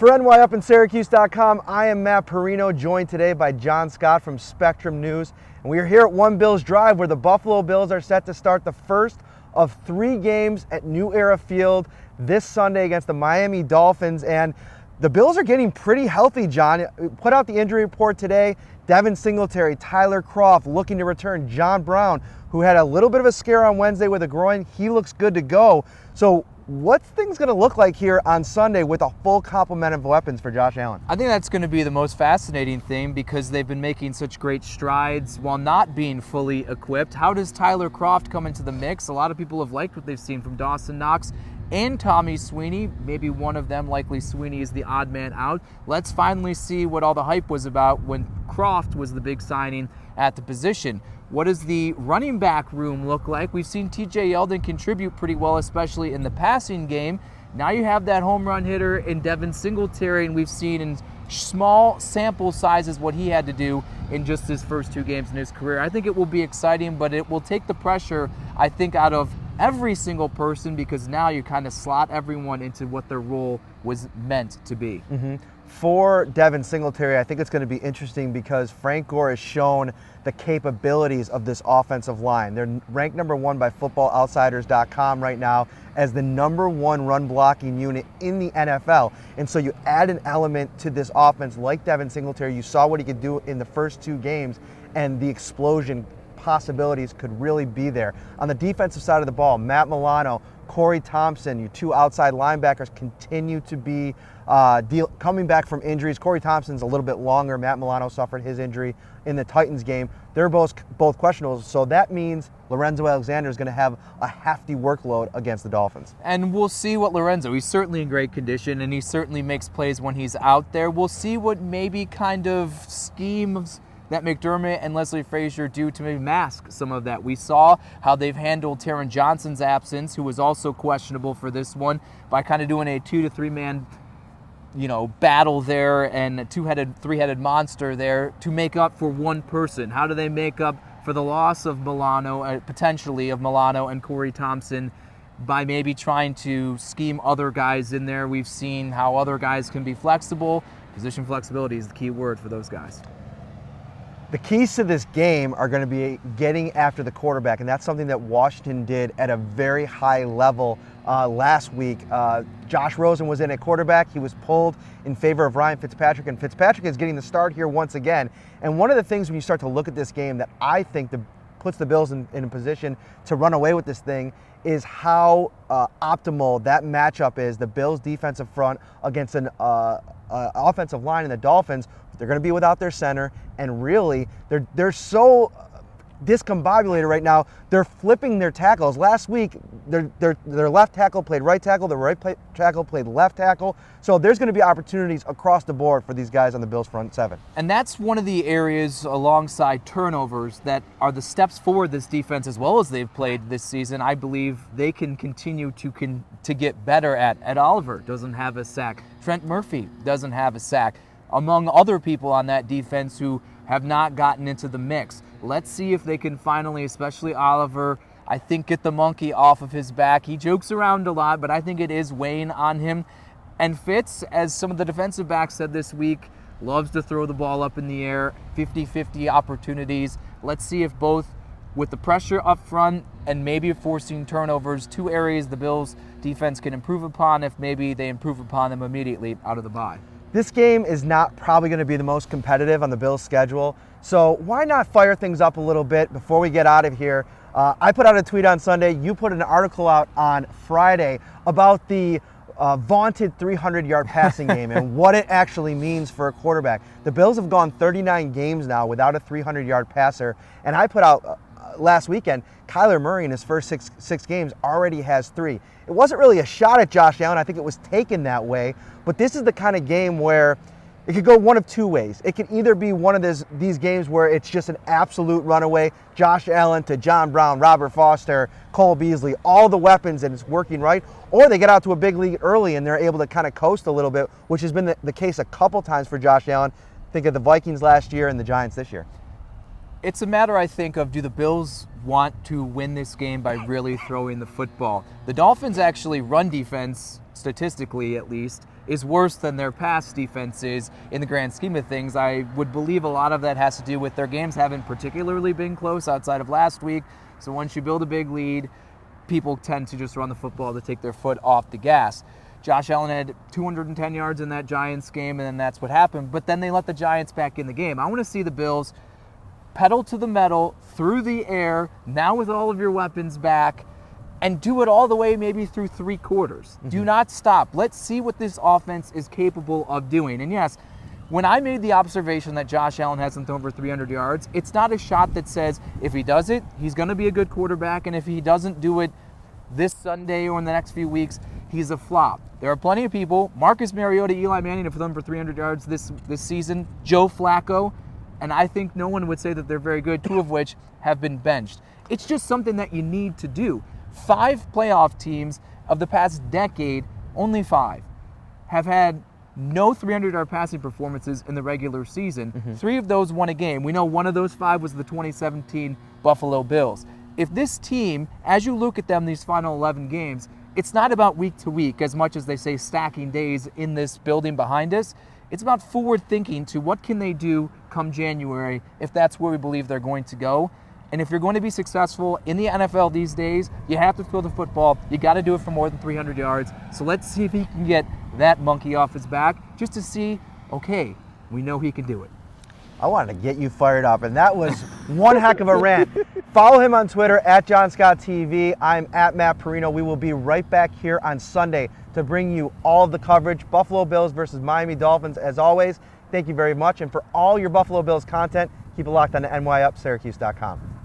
For NYUpInSyracuse.com, I am Matt Parrino, joined today by Jon Scott from Spectrum News. And we are here at One Bills Drive, where the Buffalo Bills are set to start the first of 3 games at New Era Field this Sunday against the Miami Dolphins. And the Bills are getting pretty healthy, Jon. Put out the injury report today. Devin Singletary, Tyler Kroft looking to return. John Brown, who had a little bit of a scare on Wednesday with a groin, he looks good to go. So what's things going to look like here on Sunday with a full complement of weapons for Josh Allen? I think that's going to be the most fascinating thing because they've been making such great strides while not being fully equipped. How does Tyler Kroft come into the mix? A lot of people have liked what they've seen from Dawson Knox and Tommy Sweeney. Maybe one of them, likely Sweeney, is the odd man out. Let's finally see what all the hype was about when Kroft was the big signing at the position. What does the running back room look like? We've seen TJ Yeldon contribute pretty well, especially in the passing game. Now you have that home run hitter in Devin Singletary, and we've seen in small sample sizes what he had to do in just his first 2 games in his career. I think it will be exciting, but it will take the pressure, I think, out of every single person because now you kind of slot everyone into what their role was meant to be. For Devin Singletary, I think it's going to be interesting because Frank Gore has shown the capabilities of this offensive line. They're ranked number 1 by FootballOutsiders.com right now as the number 1 run blocking unit in the NFL. And so you add an element to this offense like Devin Singletary. You saw what he could do in the first 2 games, and the explosion possibilities could really be there. On the defensive side of the ball, Matt Milano, Corey Thompson, your 2 outside linebackers continue to be coming back from injuries. Corey Thompson's a little bit longer. Matt Milano suffered his injury in the Titans game. They're both questionable, so that means Lorenzo Alexander is going to have a hefty workload against the Dolphins. And we'll see what Lorenzo, he's certainly in great condition, and he certainly makes plays when he's out there. We'll see what maybe kind of schemes that McDermott and Leslie Frazier do to maybe mask some of that. We saw how they've handled Taron Johnson's absence, who was also questionable for this one, by kind of doing a 2 to 3 man battle there and a 3-headed monster there to make up for one person. How do they make up for the loss of Milano, potentially of Milano and Corey Thompson, by maybe trying to scheme other guys in there? We've seen how other guys can be flexible. Position flexibility is the key word for those guys. The keys to this game are going to be getting after the quarterback, and that's something that Washington did at a very high level last week. Josh Rosen was in at quarterback. He was pulled in favor of Ryan Fitzpatrick, and Fitzpatrick is getting the start here once again. And one of the things when you start to look at this game that I think puts the Bills in a position to run away with this thing is how optimal that matchup is, the Bills' defensive front against an offensive line in the Dolphins. They're going to be without their center, and really, they're so discombobulated right now. They're flipping their tackles. Last week, their left tackle played right tackle, the right tackle played left tackle. So there's going to be opportunities across the board for these guys on the Bills' front 7. And that's one of the areas alongside turnovers that are the steps forward this defense, as well as they've played this season. I believe they can continue to get better at. Ed Oliver doesn't have a sack. Trent Murphy doesn't have a sack, among other people on that defense who have not gotten into the mix. Let's see if they can finally, especially Oliver, I think, get the monkey off of his back. He jokes around a lot, but I think it is weighing on him. And Fitz, as some of the defensive backs said this week, loves to throw the ball up in the air, 50-50 opportunities. Let's see if both, with the pressure up front and maybe forcing turnovers, 2 areas the Bills' defense can improve upon, if maybe they improve upon them immediately out of the bye. This game is not probably going to be the most competitive on the Bills' schedule, so why not fire things up a little bit before we get out of here? I put out a tweet on Sunday. You put an article out on Friday about the vaunted 300-yard passing game and what it actually means for a quarterback. The Bills have gone 39 games now without a 300-yard passer, and I put out last weekend, Kyler Murray in his first six games already has 3. It wasn't really a shot at Josh Allen. I think it was taken that way. But this is the kind of game where it could go one of 2 ways. It could either be one of these games where it's just an absolute runaway, Josh Allen to John Brown, Robert Foster, Cole Beasley, all the weapons, and it's working right. Or they get out to a big lead early and they're able to kind of coast a little bit, which has been the case a couple times for Josh Allen. Think of the Vikings last year and the Giants this year. It's a matter, I think, of do the Bills want to win this game by really throwing the football? The Dolphins actually run defense, statistically at least, is worse than their pass defense is in the grand scheme of things. I would believe a lot of that has to do with their games haven't particularly been close outside of last week. So once you build a big lead, people tend to just run the football to take their foot off the gas. Josh Allen had 210 yards in that Giants game, and then that's what happened. But then they let the Giants back in the game. I want to see the Bills pedal to the metal through the air, now with all of your weapons back, and do it all the way maybe through 3 quarters. Mm-hmm. Do not stop. Let's see what this offense is capable of doing. And yes, when I made the observation that Josh Allen hasn't thrown over 300 yards, it's not a shot that says if he does it, he's going to be a good quarterback, and if he doesn't do it this Sunday or in the next few weeks, he's a flop. There are plenty of people, Marcus Mariota, Eli Manning have thrown for 300 yards this season, Joe Flacco, and I think no one would say that they're very good, 2 of which have been benched. It's just something that you need to do. 5 playoff teams of the past decade, only 5, have had no 300-yard passing performances in the regular season. Mm-hmm. 3 of those won a game. We know one of those 5 was the 2017 Buffalo Bills. If this team, as you look at them these final 11 games, it's not about week to week as much as they say stacking days in this building behind us. It's about forward thinking to what can they do come January if that's where we believe they're going to go. And if you're going to be successful in the NFL these days, you have to throw the football. You got to do it for more than 300 yards. So let's see if he can get that monkey off his back just to see, okay, we know he can do it. I wanted to get you fired up, and that was one heck of a rant. Follow him on Twitter at Jon Scott TV. I'm at Matt Parrino. We will be right back here on Sunday to bring you all of the coverage. Buffalo Bills versus Miami Dolphins. As always, thank you very much. And for all your Buffalo Bills content, keep it locked on to nyupsyracuse.com.